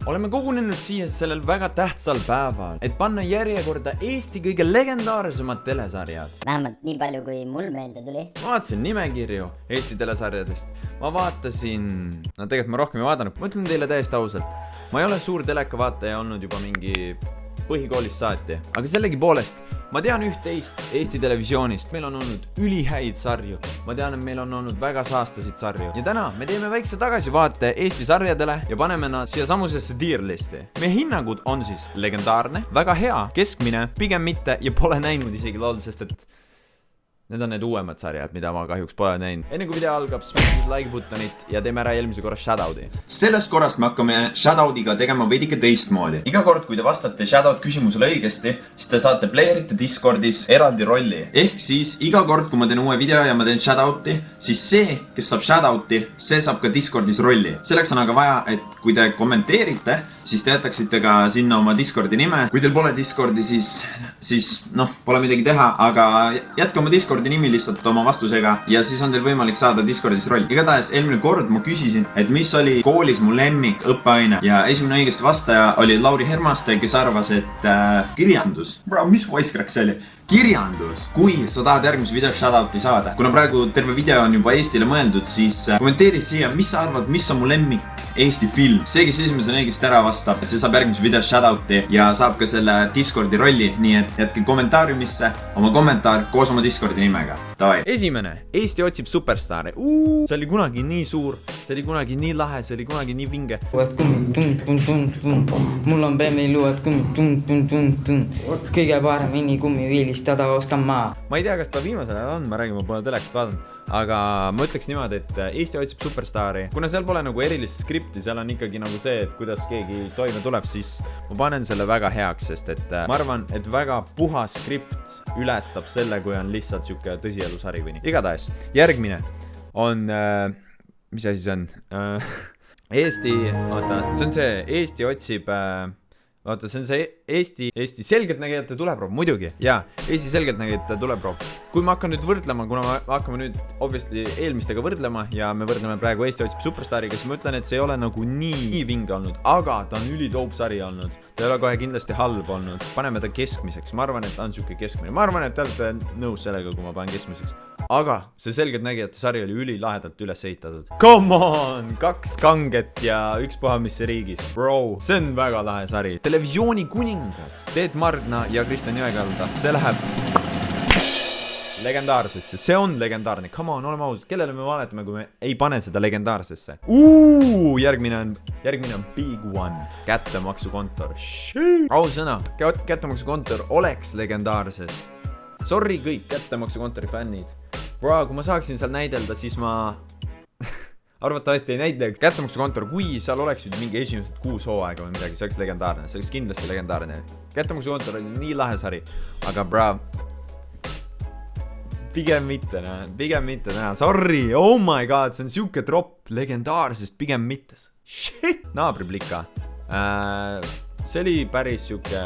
oleme kogunenud siia sellel väga tähtsal päeval, et panna järjekorda Eesti kõige legendaarsemad telesarjad. Vähemalt nii palju, kui mul meelde tuli. Ma vaatasin nimekirju Eesti telesarjadest. Ma vaatasin... No tegelikult ma rohkem ei vaadanud. Ma ütlen teile täiesti ausalt. Ma ei ole suur teleka vaataja olnud juba mingi põhikoolist saati. Aga sellegi poolest, ma tean üht-teist Eesti televisioonist. Meil on olnud ülihäid sarju. Ma tean, et meil on olnud väga saastasid sarju. Ja täna me teeme väikse tagasivaate Eesti sarjadele ja paneme nad siia samusesse tier-listi. Meie hinnangud on siis legendaarne, väga hea, keskmine, pigem mitte ja pole näinud isegi lol, sest et need on need uuemad sarjad, mida ma kahjuks pole näinud. Enne kui video algab, smash like buttonit ja teeme ära eelmise korra shoutout'i. Sellest korrast me hakkame shoutout'iga tegema veidike teistmoodi. Iga kord, kui te vastate shoutout küsimusele õigesti, siis te saate playerite Discordis eraldi rolli. Ehk siis iga kord, kui ma teen uue video ja ma teen shoutout'i, siis see, kes saab shoutout'i, see saab ka Discordis rolli. Selleks on aga vaja, et kui te kommenteerite, siis te jätaksite ka sinna oma Discordi nime. Kui teil pole Discordi, siis pole midagi teha, aga jätke oma Discordi nimi lihtsalt oma vastusega ja siis on teil võimalik saada Discordis roll. Igatahes eelmine kord ma küsisin, et mis oli koolis mu lemmik õppeaine ja esimene õigesti vastaja oli Lauri Hermaste, kes arvas, et kirjandus. Bro, mis voice-crack see oli? Kirjandus. Kui sa tahad järgmise video shoutouti saada, kuna praegu terve video on juba Eestile mõeldud, siis kommenteeri siia, mis sa arvad, mis on mu lemmik Eesti film. See, kes esimesena õigesti ära vastab, see saab järgmise video shoutouti ja saab ka selle Discordi rolli, nii et jätke kommentaariumisse oma kommentaar koos oma Discordi nimega. Davai. Esimene, Eesti otsib superstaari. See oli kunagi nii suur, see oli kunagi nii lahe, see oli kunagi nii vinge. Mul on BMW luuad kõige paremini kummiviilistada oskan ma. Ma ei tea, kas ta viimasel ajal on, ma räägin, ma pole telekat vaadanud. Aga ma ütleks niimoodi, et Eesti otsib superstaari. Kuna seal pole nagu erilist skripti, seal on ikkagi nagu see, et kuidas keegi toime tuleb, siis ma panen selle väga heaks, sest et ma arvan, et väga puhas skript ületab selle, kui on lihtsalt siuke tõsielusari või nii. Igatahes, järgmine on, mis asi see on? Eesti otsib, see on see Eesti selgeltnägijate tuleproov, muidugi. Jaa, Eesti selgeltnägijate tuleproov. Kui ma hakkan nüüd võrdlema, kuna me hakkame nüüd obviously eelmistega võrdlema ja me võrdleme praegu Eesti otsib superstaariga, siis ma ütlen, et see ei ole nagu nii vinge olnud, aga ta on ülitoop sari olnud. Ta ei ole kohe kindlasti halb olnud. Paneme ta keskmiseks. Ma arvan, et ta on siuke keskmine. Ma arvan, et te olete nõus sellega, kui ma panen keskmiseks. Aga see selgeltnägijate sari oli ülilahedalt üles ehitatud. Come on! 2 kanget ja 1 pahamisse riigis. Bro, see on väga lahe sari. Televisiooni kuningad. Teet Margna ja Kristjan Jõekalda. See läheb legendaarsesse. See on legendaarne. Come on, oleme ausad. Kellele me valetame, kui me ei pane seda legendaarsesse? Järgmine on Big One. Kättemaksukontor. Ausõna, kättemaksukontor oleks legendaarses. Sorry kõik kättemaksukontori fännid. Bro, kui ma saaksin seal näidelda, siis ma arvatavasti ei näidleks kättemaksukontor, kui seal oleks mingi esimesed 6 hooaega või midagi, see oleks legendaarne. See oleks kindlasti legendaarne. Kättemaksukontor oli nii lahe sari, aga bro, pigem mitte näha. Sorry, oh my god, see on siuke drop legendaarsest, pigem mitte. Shit, naabriplika. See oli päris siuke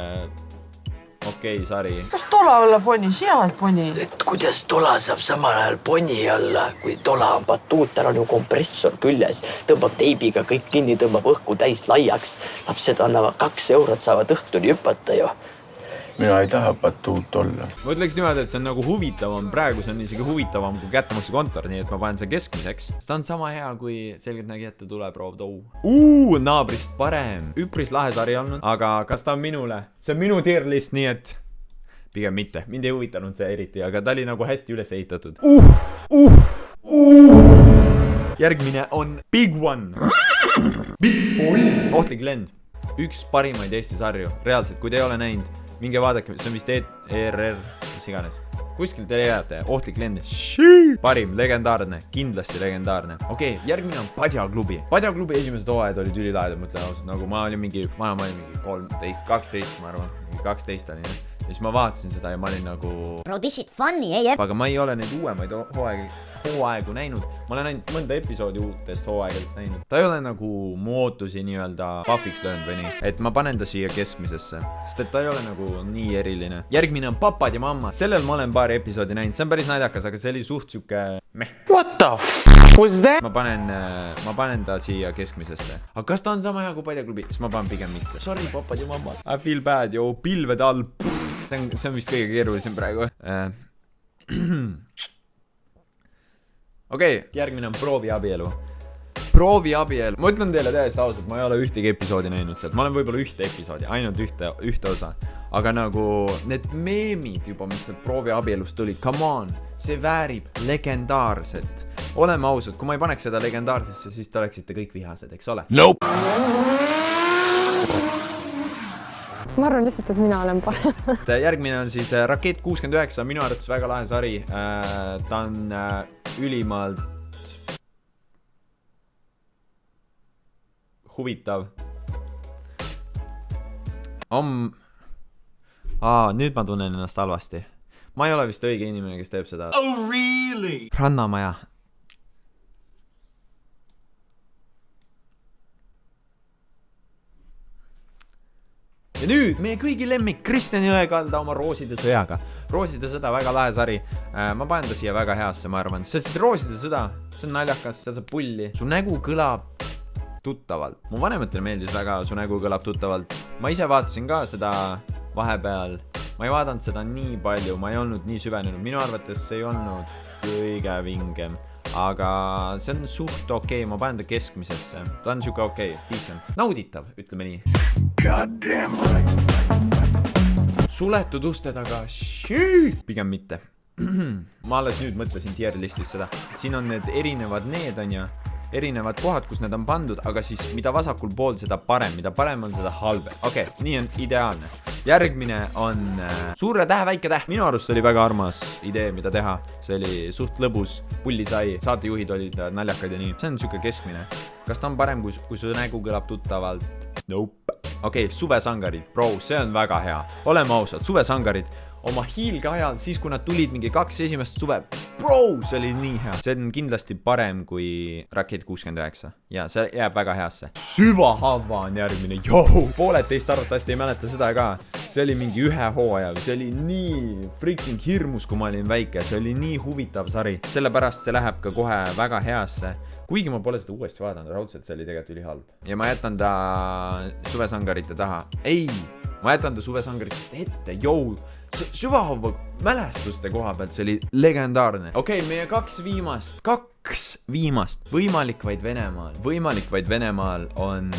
okei sari. Kas tola olla poni? Sina oled poni. Et kuidas tola saab samal ajal poni alla, kui tola on batuut, tal on ju kompressor küljes, tõmbab teibiga kõik kinni, tõmbab õhku täis laiaks. Lapsed annavad 2 eurot, saavad õhtuni hüpata ju. Mina ei taha batuut olla. Ma ütleks niimoodi, et see on nagu huvitavam. Praegu see on isegi huvitavam kui kättemaksukontor, nii et ma panen see keskmiseks. Ta on sama hea kui selgeltnägijate tuleproov tou. Naabrist parem. Üpris lahe sari olnud, aga kas ta on minule? See on minu tier list, nii et pigem mitte. Mind ei huvitanud see eriti, aga ta oli nagu hästi üles ehitatud. Järgmine on Big One. Ohtlik lend. Üks parimaid Eesti sarju. Reaalselt, kui te ei ole näinud, minge vaadake, see on vist ERR, mis iganes. Kuskil te leiate, ohtlik lend. Parim, legendaarne, kindlasti legendaarne. Okei, järgmine on Padjaklubi. Padjaklubi esimesed hooajad olid ülilahedad, mõtlen ausalt, nagu ma olin mingi 13, 12, ma arvan. 12 oli. siis ma vaatasin seda ja ma olin nagu Bro, this shit funny, ei aga ma ei ole neid uuemaid hooaegu näinud. Ma olen ainult mõnda episoodi uutest hooaegadest näinud. Ta ei ole nagu muutusi nii-öelda buff'iks löönud või nii. Et ma panen ta siia keskmisesse, sest et ta ei ole nagu nii eriline. Järgmine on Papad ja mamma. Sellel ma olen paari episoodi näinud. See on päris naljakas, aga see oli suht siuke meh. What the f*** was that? Ma panen ta siia keskmisesse. Aga kas ta on sama hea kui Padjaklubi? Siis ma panen pigem mitte. Sorry, Papad ja mamma. I feel bad, jo. Pilved all. See on vist kõige keerulisem praegu. Okei, järgmine on prooviabielu. Prooviabielu. Ma ütlen teile täiesti ausalt, ma ei ole ühtegi episoodi näinud sealt. Ma olen võib-olla ühte episoodi, ainult ühte osa. Aga nagu need meemid juba, mis need prooviabielust tulid, come on, see väärib legendaarset. Oleme ausad, kui ma ei paneks seda legendaarsesse, siis te oleksite kõik vihased, eks ole? Nope. Ma arvan lihtsalt, et mina olen parem. Järgmine on siis Rakett 69, minu arvates väga lahe sari. Ta on ülimalt huvitav. Nüüd ma tunnen ennast halvasti. Ma ei ole vist õige inimene, kes teeb seda. Oh, really? Rannamaja. Ja nüüd meie kõigi lemmik Kristjan Jõekalda oma Rooside sõjaga. Rooside sõda, väga lahe sari. Ma panen ta siia väga heasse, ma arvan. Sest Rooside sõda, see on naljakas, seal saab pulli. Su nägu kõlab tuttavalt. Mu vanematele meeldis väga, su nägu kõlab tuttavalt. Ma ise vaatasin ka seda vahepeal. Ma ei vaadanud seda nii palju, ma ei olnud nii süvenenud. Minu arvates see ei olnud kõige vingem. Aga see on suht okei, ma panen ta keskmisesse. Ta on siuke okei, decent. Nauditav, ütleme nii. God damn right. Suletud uste taga, pigem mitte. Ma alles nüüd mõtlesin tier listis seda. Siin on need erinevad erinevad kohad, kus need on pandud, aga siis mida vasakul pool, seda parem. Mida parem on, seda halve. Okei, nii on ideaalne. Järgmine on suure tähe, väike täh. Minu arust oli väga armas idee, mida teha. See oli suht lõbus, pulli sai, saatejuhid olid naljakad ja nii. See on siuke keskmine. Kas ta on parem, kui su nägu kõlab tuttavalt? Nope. Okei, suvesangarid. Bro, see on väga hea. Oleme ausad, suvesangarid. Oma hiilge ajal, siis kui nad tulid mingi 2 esimest suve. Bro, see oli nii hea. See on kindlasti parem kui Rakett 69. Ja see jääb väga heasse. Süvahava on järgmine. Pooled teist arvatavasti ei mäleta seda ka. See oli mingi 1 hooaja. See oli nii freaking hirmus, kui ma olin väike. See oli nii huvitav sari. Sellepärast see läheb ka kohe väga heasse. Kuigi ma pole seda uuesti vaadanud. Raudselt see oli tegelikult ülihalb. Ja ma jätan ta suvesangarite taha. Ei, ma jätan ta suvesangaritest ette. Süvahava mälestuste koha pealt, see oli legendaarne. Okei, meie 2 viimast. Võimalik vaid Venemaal on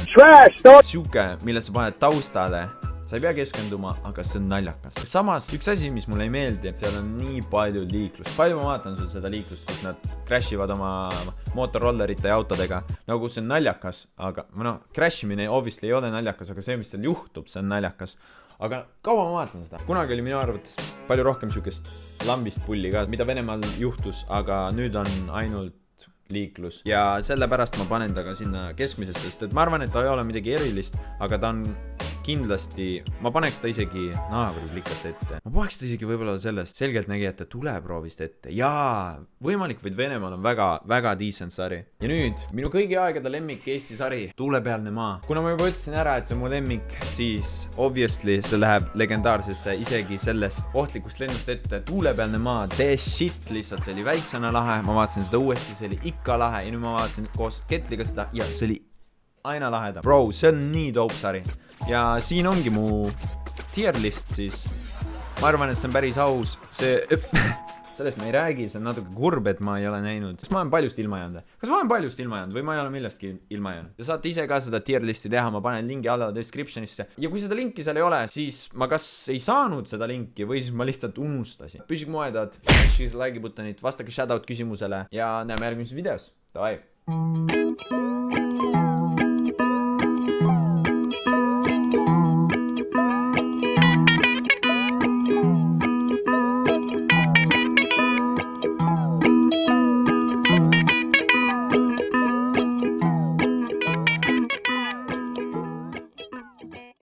siuke, mille sa paned taustale. Sa ei pea keskenduma, aga see on naljakas. Samas, üks asi, mis mulle ei meeldi, et seal on nii palju liiklust. Palju ma vaatan sul seda liiklust, kus nad crashivad oma mootorrollerite ja autodega. Nagu see on naljakas, aga crashimine obviously ei ole naljakas, aga see, mis seal juhtub, see on naljakas. Aga kaua ma vaatan seda? Kunagi oli minu arvates palju rohkem siukest lambist pulli ka, mida Venemaal juhtus, aga nüüd on ainult liiklus. Ja sellepärast ma panen ta ka sinna keskmisesse, sest et ma arvan, et ta ei ole midagi erilist, aga ta on kindlasti, ma paneks ta isegi naabriplikast ette. Ma paneks ta isegi võib-olla sellest selgeltnägijate tuleproovist ette. Jaa, võimalik vaid Venemaal on väga, väga decent sari. Ja nüüd, minu kõigi aegade lemmik Eesti sari, Tuulepealne maa. Kuna ma juba ütlesin ära, et see on mu lemmik, siis obviously see läheb legendaarsesse isegi sellest ohtlikust lennust ette. Tuulepealne maa, the shit lihtsalt, see oli väiksena lahe. Ma vaatasin seda uuesti, see oli ikka lahe. Ja nüüd ma vaatasin koos Ketliga seda ja see oli aina lahedam. Bro, see on nii dope sari. Ja siin ongi mu tier list siis. Ma arvan, et see on päris aus. Sellest me ei räägi, see on natuke kurb, et ma ei ole näinud. Kas ma olen paljust ilma jäänud? Kas ma olen paljust ilma jäänud või ma ei ole millestki ilma jäänud? Te saate ise ka seda tier listi teha, ma panen lingi alla descriptionisse. Ja kui seda linki seal ei ole, siis ma kas ei saanud seda linki või siis ma lihtsalt unustasin. Püsige moedad, like butonit, vastake shoutout küsimusele ja näeme järgmises videos. Davai!